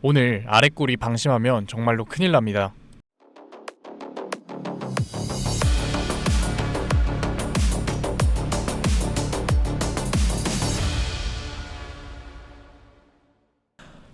오늘 아랫골이 방심하면 정말로 큰일 납니다.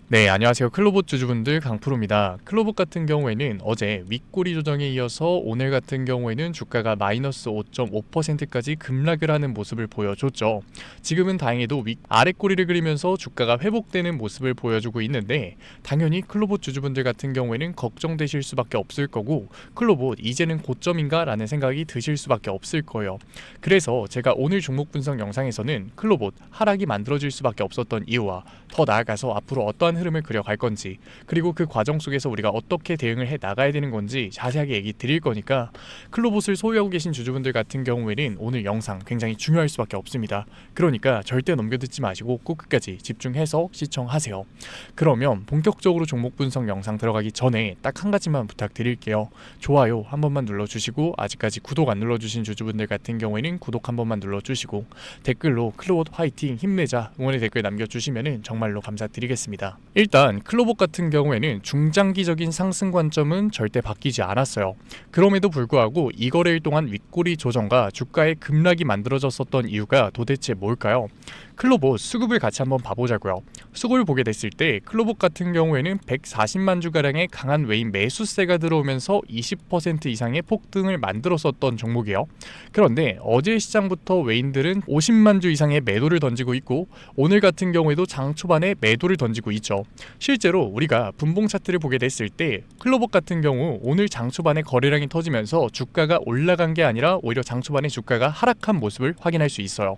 네, 안녕하세요. 클로봇 주주분들 강프로입니다. 클로봇 같은 경우에는 어제 윗꼬리 조정에 이어서 오늘 같은 경우에는 주가가 마이너스 5.5%까지 급락을 하는 모습을 보여줬죠. 지금은 다행히도 아랫꼬리를 그리면서 주가가 회복되는 모습을 보여주고 있는데, 당연히 클로봇 주주분들 같은 경우에는 걱정되실 수밖에 없을 거고, 클로봇 이제는 고점인가 라는 생각이 드실 수밖에 없을 거예요. 그래서 제가 오늘 종목 분석 영상에서는 클로봇 하락이 만들어질 수밖에 없었던 이유와 더 나아가서 앞으로 어떠한 흐름을 그려갈 건지, 그리고 그 과정 속에서 우리가 어떻게 대응을 해 나가야 되는 건지 자세하게 얘기 드릴 거니까 클로봇을 소유하고 계신 주주분들 같은 경우에는 오늘 영상 굉장히 중요할 수밖에 없습니다. 그러니까 절대 넘겨듣지 마시고 꼭 끝까지 집중해서 시청하세요. 그러면 본격적으로 종목 분석 영상 들어가기 전에 딱 한 가지만 부탁드릴게요. 좋아요 한 번만 눌러주시고, 아직까지 구독 안 눌러주신 주주분들 같은 경우에는 구독 한 번만 눌러주시고, 댓글로 클로봇 화이팅 힘내자 응원의 댓글 남겨주시면 정말로 감사드리겠습니다. 일단 클로봇 같은 경우에는 중장기적인 상승 관점은 절대 바뀌지 않았어요. 그럼에도 불구하고 이 거래일 동안 윗꼬리 조정과 주가의 급락이 만들어졌었던 이유가 도대체 뭘까요? 클로봇 수급을 같이 한번 봐보자고요. 수급을 보게 됐을 때 클로봇 같은 경우에는 140만 주가량의 강한 외인 매수세가 들어오면서 20% 이상의 폭등을 만들었었던 종목이에요. 그런데 어제 시장부터 외인들은 50만 주 이상의 매도를 던지고 있고, 오늘 같은 경우에도 장 초반에 매도를 던지고 있죠. 실제로 우리가 분봉 차트를 보게 됐을 때 클로봇 같은 경우 오늘 장 초반에 거래량이 터지면서 주가가 올라간 게 아니라 오히려 장 초반에 주가가 하락한 모습을 확인할 수 있어요.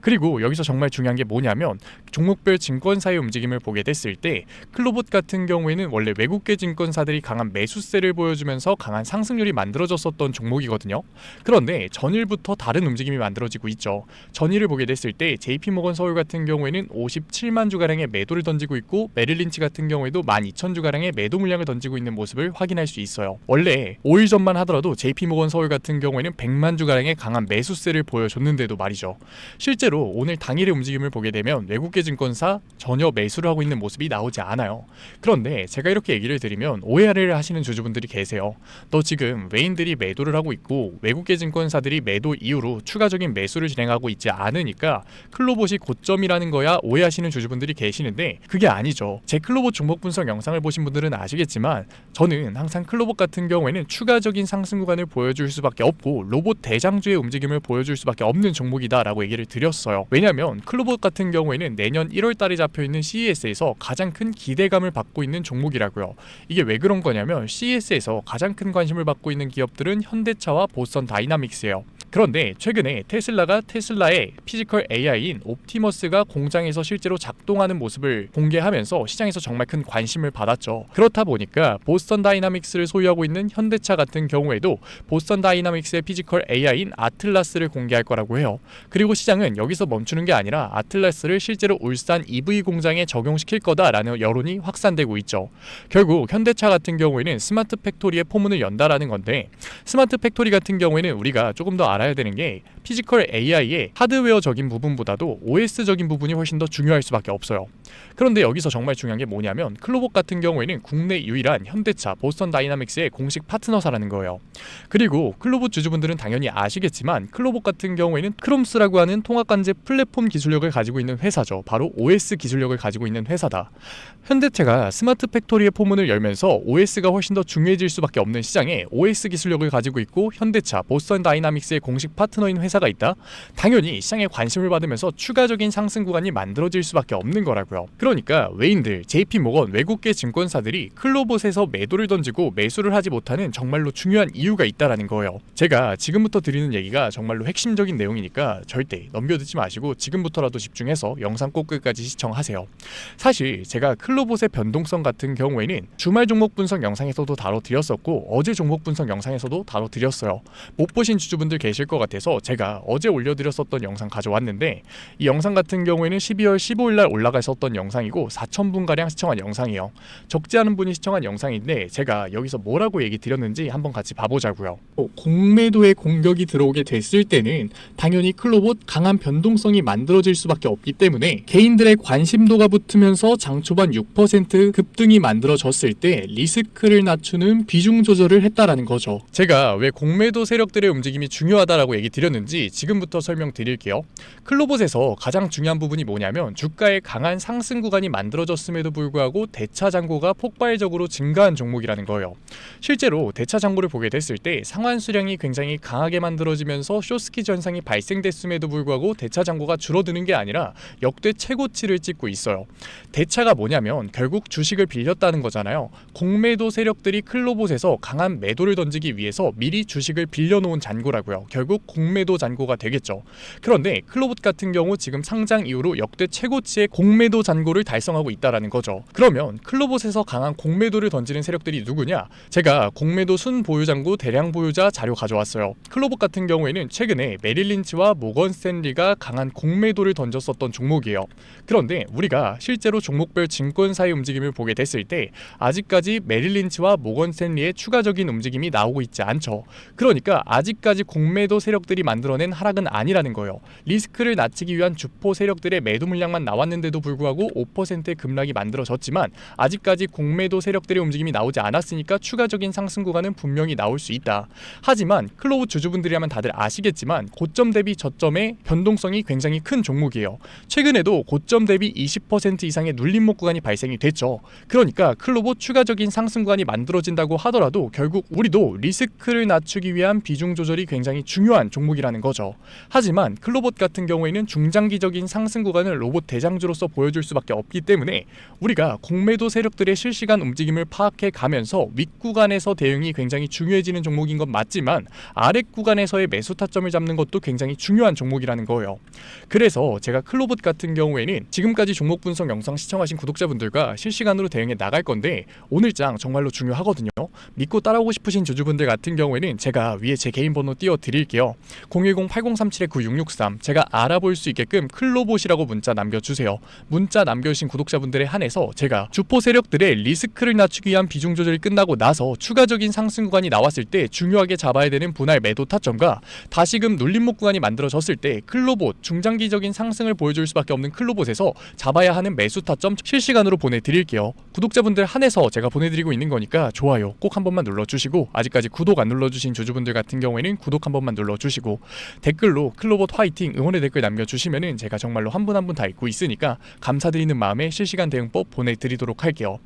그리고 여기서 정말 중요한 게 뭐냐면, 종목별 증권사의 움직임을 보게 됐을 때 클로봇 같은 경우에는 원래 외국계 증권사들이 강한 매수세를 보여주면서 강한 상승률이 만들어졌었던 종목이거든요. 그런데 전일부터 다른 움직임이 만들어지고 있죠. 전일을 보게 됐을 때 JP모건 서울 같은 경우에는 57만 주가량의 매도를 던지고 있고, 메릴린치 같은 경우에도 12,000주가량의 매도 물량을 던지고 있는 모습을 확인할 수 있어요. 원래 5일 전만 하더라도 JP모건 서울 같은 경우에는 100만 주가량의 강한 매수세를 보여줬는데도 말이죠. 실제로 오늘 당일의 움직임을 보게 되면 외국계 증권사 전혀 매수를 하고 있는 모습이 나오지 않아요. 그런데 제가 이렇게 얘기를 드리면 오해를 하시는 주주분들이 계세요. 너 지금 외인들이 매도를 하고 있고 외국계 증권사들이 매도 이후로 추가적인 매수를 진행하고 있지 않으니까 클로봇이 고점이라는 거야 오해하시는 주주분들이 계시는데, 그게 아니죠. 제 클로봇 종목 분석 영상을 보신 분들은 아시겠지만 저는 항상 클로봇 같은 경우에는 추가적인 상승 구간을 보여줄 수밖에 없고 로봇 대장주의 움직임을 보여줄 수밖에 없는 종목이다 라고 얘기를 드렸어요. 왜냐면 클로봇 같은 경우에는 내년 1월 달에 잡혀있는 CES에서 가장 큰 기대감을 받고 있는 종목이라고요. 이게 왜 그런 거냐면 CES에서 가장 큰 관심을 받고 있는 기업들은 현대차와 보스턴 다이나믹스예요. 그런데 최근에 테슬라가 테슬라의 피지컬 AI인 옵티머스가 공장에서 실제로 작동하는 모습을 공개하면서 시장에서 정말 큰 관심을 받았죠. 그렇다 보니까 보스턴 다이나믹스를 소유하고 있는 현대차 같은 경우에도 보스턴 다이나믹스의 피지컬 AI인 아틀라스를 공개할 거라고 해요. 그리고 시장은 여기서 멈추는 게 아니라 아틀라스를 실제로 울산 EV 공장에 적용시킬 거다라는 여론이 확산되고 있죠. 결국 현대차 같은 경우에는 스마트 팩토리의 포문을 연다라는 건데, 스마트 팩토리 같은 경우에는 우리가 조금 더 알아야 되는 게 피지컬 AI의 하드웨어적인 부분보다도 OS적인 부분이 훨씬 더 중요할 수밖에 없어요. 그런데 여기서 정말 중요한 게 뭐냐면, 클로봇 같은 경우에는 국내 유일한 현대차 보스턴 다이나믹스의 공식 파트너사라는 거예요. 그리고 클로봇 주주분들은 당연히 아시겠지만 클로봇 같은 경우에는 크롬스라고 하는 통합관제 플랫폼 기술력을 가지고 있는 회사죠. 바로 OS 기술력을 가지고 있는 회사다. 현대차가 스마트 팩토리의 포문을 열면서 OS가 훨씬 더 중요해질 수밖에 없는 시장에 OS 기술력을 가지고 있고 현대차, 보스턴 다이나믹스의 공식 파트너인 회사가 있다? 당연히 시장에 관심을 받으면서 추가적인 상승 구간이 만들어질 수밖에 없는 거라고요. 그러니까 외인들, JP모건, 외국계 증권사들이 클로봇에서 매도를 던지고 매수를 하지 못하는 정말로 중요한 이유가 있다라는 거예요. 제가 지금부터 드리는 얘기가 정말로 핵심적인 내용이니까 절대 넘겨듣지 마시고 지금부터라도 집중해서 영상 꼭 끝까지 시청하세요. 사실 제가 클로봇의 변동성 같은 경우에는 주말 종목 분석 영상에서도 다뤄드렸었고 어제 종목 분석 영상에서도 다뤄드렸어요. 못 보신 주주분들 계실 되실 것 같아서 제가 어제 올려드렸었던 영상 가져왔는데, 이 영상 같은 경우에는 12월 15일날 올라갔었던 영상이고 4,000분가량 시청한 영상이에요. 적지 않은 분이 시청한 영상인데 제가 여기서 뭐라고 얘기 드렸는지 한번 같이 봐보자고요. 공매도에 공격이 들어오게 됐을 때는 당연히 클로봇 강한 변동성이 만들어질 수밖에 없기 때문에 개인들의 관심도가 붙으면서 장 초반 6% 급등이 만들어졌을 때 리스크를 낮추는 비중 조절을 했다라는 거죠. 제가 왜 공매도 세력들의 움직임이 중요하다라고 얘기 드렸는지 지금부터 설명드릴게요. 클로봇에서 가장 중요한 부분이 뭐냐면 주가의 강한 상승 구간이 만들어졌음에도 불구하고 대차 잔고가 폭발적으로 증가한 종목이라는 거예요. 실제로 대차 잔고를 보게 됐을 때 상환 수량이 굉장히 강하게 만들어지면서 숏스키 현상이 발생됐음에도 불구하고 대차 잔고가 줄어드는 게 아니라 역대 최고치를 찍고 있어요. 대차가 뭐냐면 결국 주식을 빌렸다는 거잖아요. 공매도 세력들이 클로봇에서 강한 매도를 던지기 위해서 미리 주식을 빌려놓은 잔고라고요. 결국 공매도 잔고가 되겠죠. 그런데 클로봇 같은 경우 지금 상장 이후로 역대 최고치의 공매도 잔고를 달성하고 있다라는 거죠. 그러면 클로봇에서 강한 공매도를 던지는 세력들이 누구냐? 제가 공매도 순보유 잔고 대량 보유자 자료 가져왔어요. 클로봇 같은 경우에는 최근에 메릴 린치와 모건 스탠리가 강한 공매도를 던졌었던 종목이에요. 그런데 우리가 실제로 종목별 증권사의 움직임을 보게 됐을 때 아직까지 메릴 린치와 모건 스탠리의 추가적인 움직임이 나오고 있지 않죠. 그러니까 아직까지 공매도 세력들이 만들어낸 하락은 아니라는 거예요. 리스크를 낮추기 위한 주포 세력들의 매도 물량만 나왔는데도 불구하고 5%의 급락이 만들어졌지만 아직까지 공매도 세력들의 움직임이 나오지 않았으니까 추가적인 상승 구간은 분명히 나올 수 있다. 하지만 클로봇 주주분들이라면 다들 아시겠지만 고점 대비 저점의 변동성이 굉장히 큰 종목이에요. 최근에도 고점 대비 20% 이상의 눌림목 구간이 발생이 됐죠. 그러니까 클로봇 추가적인 상승 구간이 만들어진다고 하더라도 결국 우리도 리스크를 낮추기 위한 비중 조절이 굉장히 중요한 종목이라는 거죠. 하지만 클로봇 같은 경우에는 중장기적인 상승 구간을 로봇 대장주로서 보여줄 수밖에 없기 때문에 우리가 공매도 세력들의 실시간 움직임을 파악해 가면서 윗구간에서 대응이 굉장히 중요해지는 종목인 건 맞지만 아랫구간에서의 매수 타점을 잡는 것도 굉장히 중요한 종목이라는 거예요. 그래서 제가 클로봇 같은 경우에는 지금까지 종목 분석 영상 시청하신 구독자분들과 실시간으로 대응해 나갈 건데 오늘장 정말로 중요하거든요. 믿고 따라오고 싶으신 주주분들 같은 경우에는 제가 위에 제 개인 번호 띄워 드릴게요. 010-8037-9663 제가 알아볼 수 있게끔 클로봇이라고 문자 남겨주세요. 문자 남겨주신 구독자분들에 한해서 제가 주포 세력들의 리스크를 낮추기 위한 비중 조절이 끝나고 나서 추가적인 상승 구간이 나왔을 때 중요하게 잡아야 되는 분할 매도 타점과 다시금 눌림목 구간이 만들어졌을 때 클로봇 중장기적인 상승을 보여줄 수밖에 없는 클로봇에서 잡아야 하는 매수 타점 실시간으로 보내드릴게요. 구독자분들 한해서 제가 보내드리고 있는 거니까 좋아요 꼭 한 번만 눌러주시고 아직까지 구독 안 눌러주신 주주분들 같은 경우에는 구독 한 번만 눌러주시고 댓글로 클로봇 화이팅 응원의 댓글 남겨주시면은 제가 정말로 한 분 한 분 다 읽고 있으니까 감사드리는 마음에 실시간 대응법 보내드리도록 할게요.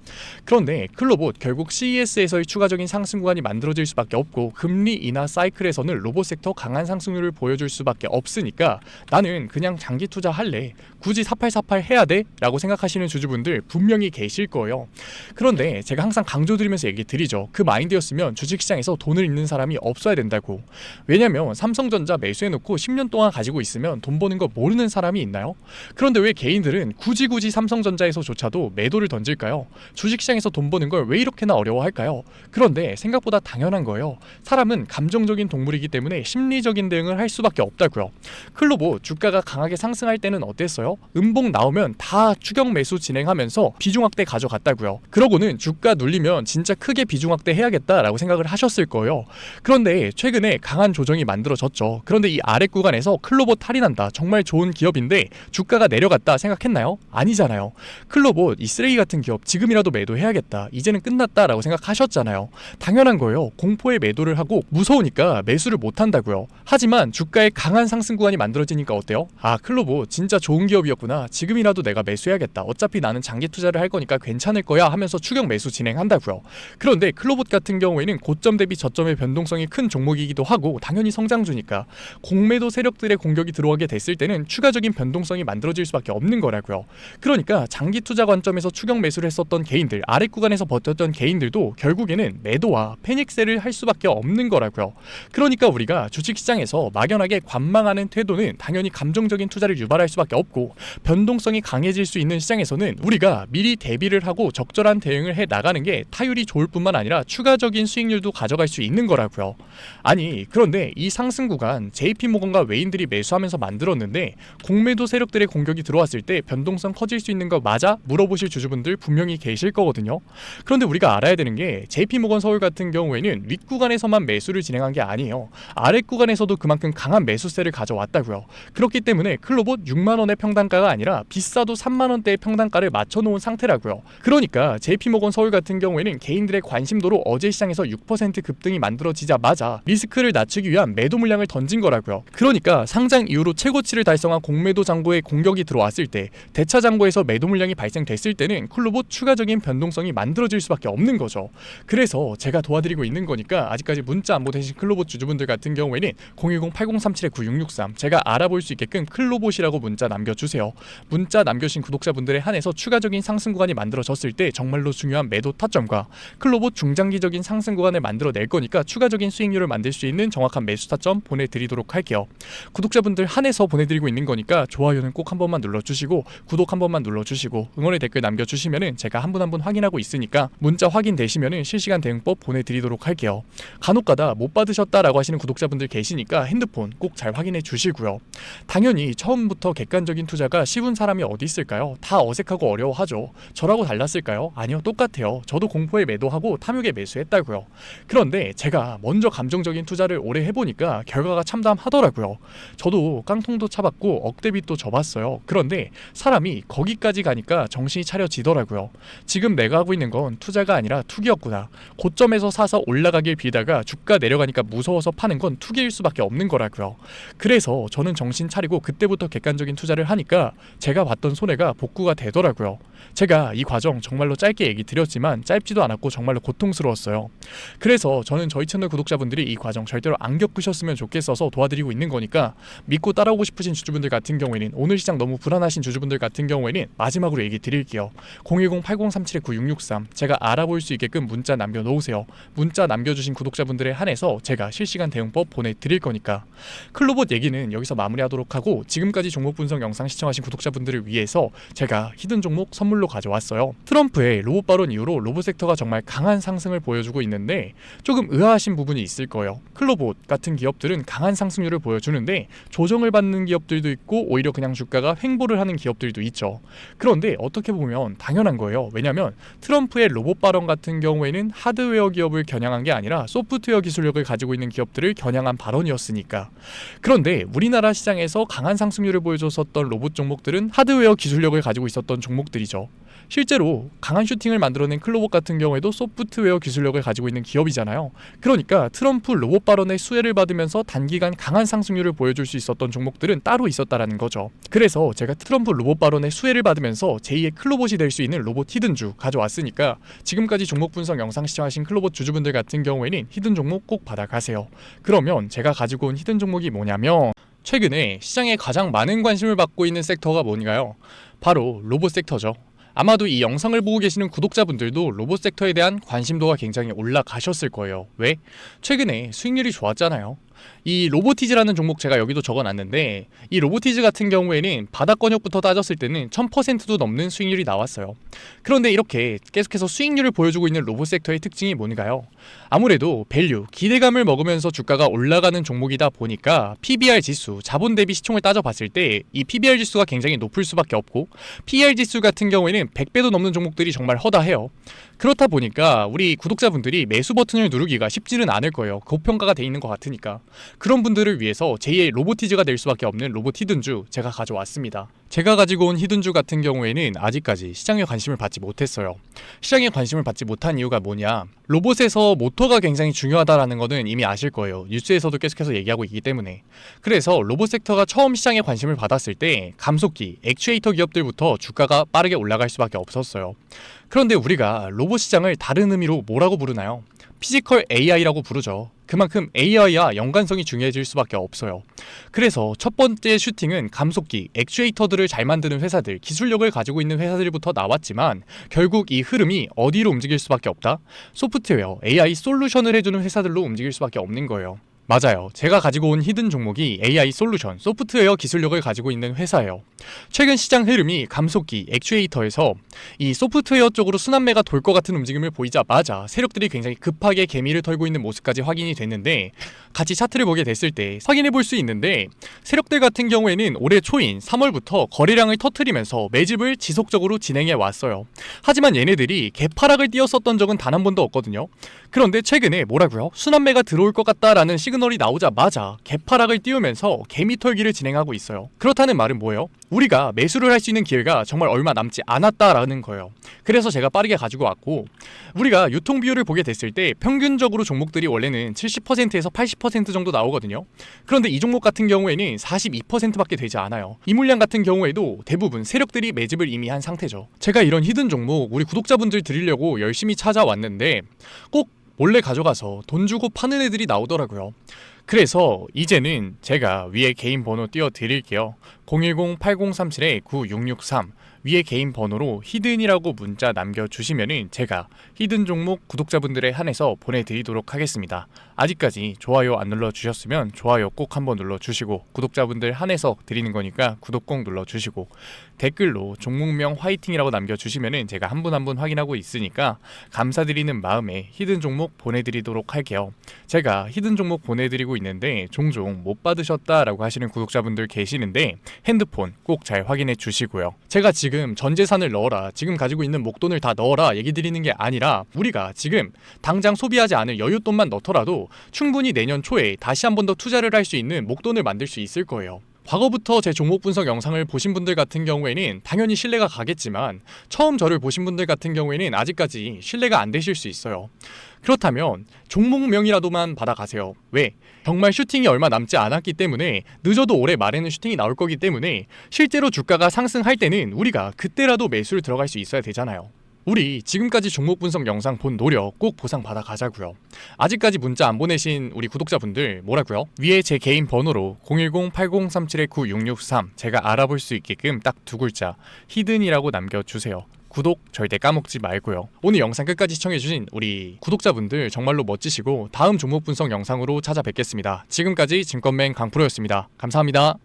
그런데 클로봇 결국 CES에서의 추가적인 상승 구간이 만들어질 수밖에 없고 금리 인하 사이클에서는 로봇 섹터 강한 상승률을 보여줄 수밖에 없으니까 나는 그냥 장기 투자할래 굳이 4848 해야 돼? 라고 생각하시는 주주분들 분명히 계실 거예요. 그런데 제가 항상 강조드리면서 얘기 드리죠. 그 마인드였으면 주식시장에서 돈을 잃는 사람이 없어야 된다고. 왜냐면 삼성전자 매수해놓고 10년 동안 가지고 있으면 돈 버는 거 모르는 사람이 있나요? 그런데 왜 개인들은 굳이 삼성전자에서조차도 매도를 던질까요? 주식시장에서 돈 버는 걸 왜 이렇게나 어려워할까요? 그런데 생각보다 당연한 거예요. 사람은 감정적인 동물이기 때문에 심리적인 대응을 할 수밖에 없다고요. 클로봇 주가가 강하게 상승할 때는 어땠어요? 음봉 나오면 다 추격 매수 진행하면서 비중 확대 가져갔다고요. 그러고는 주가 눌리면 진짜 크게 비중 확대 해야겠다라고 생각을 하셨을 거예요. 그런데 최근에 강한 조정이 만들어졌죠. 그런데 이 아래 구간에서 클로봇 할인한다 정말 좋은 기업인데 주가가 내려갔다 생각했나요? 아니잖아요. 클로봇 이 쓰레기 같은 기업 지금이라도 매도해야겠다 이제는 끝났다라고 생각하셨잖아요. 당연한 거예요. 공포에 매도를 하고 무서우니까 매수를 못한다고요. 하지만 주가의 강한 상승 구간이 만들어지니까 어때요? 아 클로봇 진짜 좋은 기업이었구나 지금이라도 내가 매수해야겠다 어차피 나는 장기 투자를 할 거니까 괜찮을 거야 하면서 추격 매수 진행한다고요. 그런데 클로봇 같은 경우에는 고점 대비 저점의 변동성이 큰 종목이기도 하고 당연히 성장주니까 공매도 세력들의 공격이 들어오게 됐을 때는 추가적인 변동성이 만들어질 수밖에 없는 거라고요. 그러니까 장기 투자 관점에서 추격 매수를 했었던 개인들 아래 구간에서 버텼던 개인들도 결국에는 매도와 패닉셀을 할 수밖에 없는 거라고요. 그러니까 우리가 주식시장에서 막연하게 관망하는 태도는 당연히 감정적인 투자를 유발할 수밖에 없고 변동성이 강해질 수 있는 시장에서는 우리가 미리 대비를 하고 적절한 대응을 해 나가는 게 타율이 좋을 뿐만 아니라 추가적인 수익률도 가져갈 수 있는 거라고요. 아니 그런데 이 상승 구간 JP모건과 외인들이 매수하면서 만들었는데 공매도 세력들의 공격이 들어왔을 때 변동성 커질 수 있는 거 맞아? 물어보실 주주분들 분명히 계실 거거든요. 그런데 우리가 알아야 되는 게 JP모건 서울 같은 경우에는 윗구간에서만 매수를 진행한 게 아니에요. 아랫 구간에서도 그만큼 강한 매수세를 가져왔다고요. 그렇기 때문에 클로봇 6만원의 평단가가 아니라 비싸도 3만원대의 평단가를 맞춰놓은 상태라고요. 그러니까 JP모건 서울 같은 경우에는 개인들의 관심도로 어제 시장에서 6% 급등이 만들어지자마자 리스크를 낮추기 위한 매도 물량을 던진 거라고요. 그러니까 상장 이후로 최고치를 달성한 공매도 잔고에 공격이 들어왔을 때 대차 잔고에서 매도 물량이 발생됐을 때는 클로봇 추가적인 변동성이 만들어질 수밖에 없는 거죠. 그래서 제가 도와드리고 있는 거니까 아직까지 문자 안 보내신 클로봇 주주분들 같은 경우에는 010-8037-9663 제가 알아볼 수 있게끔 클로봇이라고 문자 남겨주세요. 문자 남겨주신 구독자분들에 한해서 추가적인 상승 구간이 만들어졌을 때 정말로 중요한 매도 타점과 클로봇 중장기적인 상승 구간을 만들어낼 거니까 추가적인 수익률을 만들 수 있는 정확한 매수 타점 보내드리도록 할게요. 구독자분들 한해서 보내드리고 있는 거니까 좋아요는 꼭 한 번만 눌러주시고 구독 한 번만 눌러주시고 응원의 댓글 남겨주시면은 제가 한 분 한 분 확인하고 있으니까 문자 확인되시면은 실시간 대응법 보내드리도록 할게요. 간혹가다 못 받으셨다라고 하시는 구독자분들 계시니까 핸드폰 꼭 잘 확인해 주시고요. 당연히 처음부터 객관적인 투자가 쉬운 사람이 어디 있을까요? 다 어색하고 어려워하죠. 저라고 달랐을까요? 아니요, 똑같아요. 저도 공포에 매도하고 탐욕에 매수했다고요. 그런데 제가 먼저 감정적인 투자를 오래 해보니까 결과가 참담하더라고요. 저도 깡통도 차봤고 억대빚도 져봤어요. 그런데 사람이 거기까지 가니까 정신이 차려지더라고요. 지금 내가 하고 있는 건 투자가 아니라 투기였구나. 고점에서 사서 올라가길 빌다가 주가 내려가니까 무서워서 파는 건 투기일 수밖에 없는 거라고요. 그래서 저는 정신 차리고 그때부터 객관적인 투자를 하니까 제가 봤던 손해가 복구가 되더라고요. 제가 이 과정 정말로 짧게 얘기 드렸지만 짧지도 않았고 정말로 고통스러웠어요. 그래서 저는 저희 채널 구독자분들이 이 과정 절대로 안 겪으셨으면 좋겠어서 도와드리고 있는 거니까 믿고 따라오고 싶으신 주주분들 같은 경우에는 오늘 시장 너무 불안하신 주주분들 같은 경우에는 마지막으로 얘기 드릴게요. 010-8037-9663 제가 알아볼 수 있게끔 문자 남겨놓으세요. 문자 남겨주신 구독자분들에 한해서 제가 실시간 대응법 보내드릴 거니까. 클로봇 얘기는 여기서 마무리하도록 하고 지금까지 종목 분석 영상 시청하신 구독자분들을 위해서 제가 히든 종목 선물로 가져왔어요. 트럼프의 로봇 발언 이후로 로봇 섹터가 정말 강한 상승을 보여주고 있는데 조금 의아하신 부분이 있을 거예요. 클로봇 같은 기업들은 강한 상승률을 보여주는데 조정을 받는 기업들도 있고 오히려 그냥 주가가 횡보를 하는 기업들도 있죠. 그런데 어떻게 보면 당연한 거예요. 왜냐하면 트럼프의 로봇 발언 같은 경우에는 하드웨어 기업을 겨냥한 게 아니라 소프트웨어 기술력을 가지고 있는 기업들을 겨냥한 발언이었으니까. 그런데 우리나라 시장에서 강한 상승률을 보여줬었던 로봇 종목들은 하드웨어 기술력을 가지고 있었던 종목들이죠. 실제로 강한 슈팅을 만들어낸 클로봇 같은 경우에도 소프트웨어 기술력을 가지고 있는 기업이잖아요. 그러니까 트럼프 로봇 발언의 수혜를 받으면서 단기간 강한 상승률을 보여줄 수 있었던 종목들은 따로 있었다라는 거죠. 그래서 제가 트럼프 로봇 발언의 수혜를 받으면서 제2의 클로봇이 될 수 있는 로봇 히든주 가져왔으니까 지금까지 종목 분석 영상 시청하신 클로봇 주주분들 같은 경우에는 히든 종목 꼭 받아가세요. 그러면 제가 가지고 온 히든 종목이 뭐냐면 최근에 시장에 가장 많은 관심을 받고 있는 섹터가 뭔가요? 바로 로봇 sek터죠. 아마도 이 영상을 보고 계시는 구독자분들도 로봇 섹터에 대한 관심도가 굉장히 올라가셨을 거예요. 왜? 최근에 수익률이 좋았잖아요. 이 로보티즈라는 종목 제가 여기도 적어놨는데 이 로보티즈 같은 경우에는 바닥권역부터 따졌을 때는 1000%도 넘는 수익률이 나왔어요. 그런데 이렇게 계속해서 수익률을 보여주고 있는 로봇 섹터의 특징이 뭔가요? 아무래도 밸류, 기대감을 먹으면서 주가가 올라가는 종목이다 보니까 PBR 지수, 자본 대비 시총을 따져봤을 때 이 PBR 지수가 굉장히 높을 수밖에 없고 PER 지수 같은 경우에는 100배도 넘는 종목들이 정말 허다해요. 그렇다 보니까 우리 구독자분들이 매수 버튼을 누르기가 쉽지는 않을 거예요. 고평가가 돼 있는 것 같으니까. 그런 분들을 위해서 제2의 로보티즈가 될 수밖에 없는 로봇 히든주 제가 가져왔습니다. 제가 가지고 온 히든주 같은 경우에는 아직까지 시장에 관심을 받지 못했어요. 시장에 관심을 받지 못한 이유가 뭐냐? 로봇에서 모터가 굉장히 중요하다라는 거는 이미 아실 거예요. 뉴스에서도 계속해서 얘기하고 있기 때문에. 그래서 로봇 섹터가 처음 시장에 관심을 받았을 때 감속기, 액추에이터 기업들부터 주가가 빠르게 올라갈 수밖에 없었어요. 그런데 우리가 로봇 시장을 다른 의미로 뭐라고 부르나요? 피지컬 AI라고 부르죠. 그만큼 AI와 연관성이 중요해질 수밖에 없어요. 그래서 첫 번째 슈팅은 감속기, 액추에이터들을 잘 만드는 회사들, 기술력을 가지고 있는 회사들부터 나왔지만 결국 이 흐름이 어디로 움직일 수밖에 없다? 소프트웨어, AI 솔루션을 해주는 회사들로 움직일 수밖에 없는 거예요. 맞아요. 제가 가지고 온 히든 종목이 AI 솔루션, 소프트웨어 기술력을 가지고 있는 회사예요. 최근 시장 흐름이 감속기, 액추에이터에서 이 소프트웨어 쪽으로 순환매가 돌 것 같은 움직임을 보이자마자 세력들이 굉장히 급하게 개미를 털고 있는 모습까지 확인이 됐는데, 같이 차트를 보게 됐을 때 확인해 볼 수 있는데, 세력들 같은 경우에는 올해 초인 3월부터 거래량을 터트리면서 매집을 지속적으로 진행해 왔어요. 하지만 얘네들이 개파락을 띄었었던 적은 단 한 번도 없거든요. 그런데 최근에 뭐라고요? 순환매가 들어올 것 같다라는 시그널이 나오자마자 개파락을 띄우면서 개미 털기를 진행하고 있어요. 그렇다는 말은 뭐예요? 우리가 매수를 할 수 있는 기회가 정말 얼마 남지 않았다라는 거예요. 그래서 제가 빠르게 가지고 왔고, 우리가 유통 비율을 보게 됐을 때 평균적으로 종목들이 원래는 70%에서 80% 정도 나오거든요. 그런데 이 종목 같은 경우에는 42%밖에 되지 않아요. 이 물량 같은 경우에도 대부분 세력들이 매집을 이미 한 상태죠. 제가 이런 히든 종목 우리 구독자분들 드리려고 열심히 찾아왔는데 꼭 몰래 가져가서 돈 주고 파는 애들이 나오더라고요. 그래서 이제는 제가 위에 개인 번호 띄워 드릴게요. 010-8037-9663 위에 개인 번호로 히든이라고 문자 남겨주시면은 제가 히든 종목 구독자분들에 한해서 보내드리도록 하겠습니다. 아직까지 좋아요 안 눌러주셨으면 좋아요 꼭 한번 눌러주시고, 구독자분들 한해서 드리는 거니까 구독 꼭 눌러주시고, 댓글로 종목명 화이팅이라고 남겨주시면은 제가 한 분 한 분 확인하고 있으니까 감사드리는 마음에 히든 종목 보내드리도록 할게요. 제가 히든 종목 보내드리고 있는데 종종 못 받으셨다라고 하시는 구독자분들 계시는데 핸드폰 꼭 잘 확인해 주시고요. 제가 지금 전 재산을 넣어라, 지금 가지고 있는 목돈을 다 넣어라 얘기 드리는 게 아니라, 우리가 지금 당장 소비하지 않을 여윳돈만 넣더라도 충분히 내년 초에 다시 한 번 더 투자를 할 수 있는 목돈을 만들 수 있을 거예요. 과거부터 제 종목 분석 영상을 보신 분들 같은 경우에는 당연히 신뢰가 가겠지만, 처음 저를 보신 분들 같은 경우에는 아직까지 신뢰가 안 되실 수 있어요. 그렇다면 종목명이라도만 받아가세요. 왜? 정말 슈팅이 얼마 남지 않았기 때문에, 늦어도 올해 말에는 슈팅이 나올 거기 때문에 실제로 주가가 상승할 때는 우리가 그때라도 매수를 들어갈 수 있어야 되잖아요. 우리 지금까지 종목 분석 영상 본 노력 꼭 보상 받아 가자고요. 아직까지 문자 안 보내신 우리 구독자분들 뭐라고요? 위에 제 개인 번호로 010-8037-9663 제가 알아볼 수 있게끔 딱 두 글자 히든이라고 남겨주세요. 구독 절대 까먹지 말고요. 오늘 영상 끝까지 시청해주신 우리 구독자분들 정말로 멋지시고, 다음 종목 분석 영상으로 찾아뵙겠습니다. 지금까지 증권맨 강프로였습니다. 감사합니다.